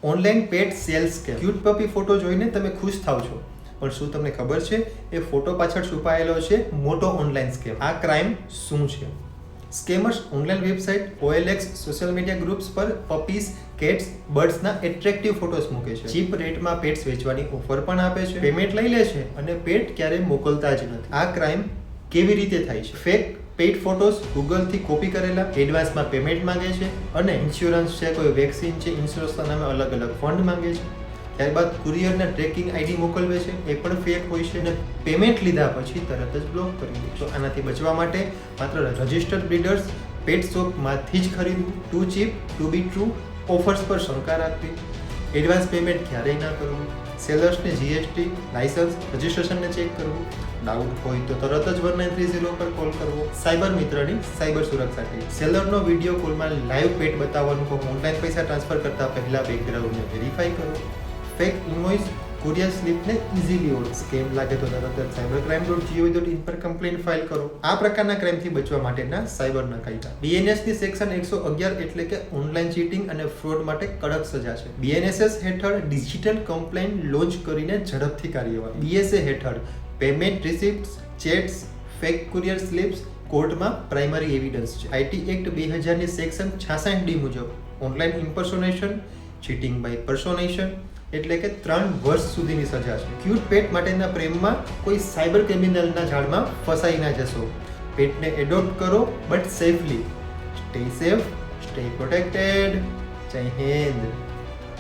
Online pet sales scam. Cute puppy photo જોઈને તમે ખુશ થાવ છો, પણ શું તમને ખબર છે એ ફોટો પાછળ છુપાયેલો છે મોટો ઓનલાઈન સ્કેમ? આ ક્રાઇમ શું છે? Scammers online website, OLX, social media groups પર પપીઝ, કેટ્સ, બર્ડ્સના એટ્રેક્ટિવ ફોટોસ મૂકે છે. ચીપ રેટમાં પેટ્સ વેચવાની ઓફર પણ આપે છે, પેમેન્ટ લઈ લે છે અને પેટ ક્યારેય મોકલતા જ નથી. આ ક્રાઇમ કેવી રીતે થાય છે? ફેક પેઇડ ફોટોસ ગૂગલથી કોપી કરેલા, એડવાન્સમાં પેમેન્ટ માંગે છે અને ઇન્સ્યોરન્સ છે, કોઈ વેક્સિન છે, ઇન્સ્યોરન્સના નામે અલગ અલગ ફંડ માંગે છે. ત્યારબાદ કુરિયરના ટ્રેકિંગ ID મોકલવે છે, એ પણ ફેક હોય છે અને પેમેન્ટ લીધા પછી તરત જ બ્લોક કરી દે. તો આનાથી બચવા માટે માત્ર રજિસ્ટર્ડ બ્રીડર્સ, પેટ શોપમાંથી જ ખરીદવું, too cheap to be true, offers પર શંકા રાખવી, એડવાન્સ પેમેન્ટ ક્યારેય ના કરવું, સેલર્સને GST, લાયસન્સ, રજિસ્ટ્રેશનને ચેક કરવું, ડાઉટ હોય તો તરત જ 1930 પર કોલ કરવો. સાયબર મિત્રની સાયબર સુરક્ષા ટીમ. સેલરનો વિડીયો કોલમાં લાઈવ પેટ બતાવવાનું કહો, ઓનલાઈન પૈસા ટ્રાન્સફર કરતા પહેલા બેકગ્રાઉન્ડને વેરીફાઈ કરો, ફેક ઇન્વોઇસ, કુરિયર સ્લિપને ઇઝીલી ઓળખો. સ્કેમ લાગે તો તરત જ cybercrime.gov.in પર કમ્પ્લેન્ટ ફાઇલ કરો. આ પ્રકારના ક્રાઇમથી બચવા માટેના સાયબરના કાયદા. BNSની સેક્શન 111 એટલે કે ઓનલાઈન ચીટિંગ અને ફ્રોડ માટે કડક સજા છે. BNSS હેઠળ ડિજિટલ કમ્પ્લેન્ટ લોન્ચ કરીને ઝડપથી કાર્યવાહી. BSA હેઠળ payment receipts, chats, fake courier slips કોર્ટમાં પ્રાઇમરી એવિડન્સ છે. IT એક્ટ 2000ની સેક્શન 66D મુજબ online impersonation, cheating by personation એટલે કે 3 વર્ષ સુધીની સજા છે. ક્યુટ પેટ માટેના પ્રેમમાં કોઈ સાયબર ક્રિમિનલના જાળમાં ફસાઈ ના જશો. પેટને એડોપ્ટ કરો but safely. Stay safe, stay protected. જય હિન્દ.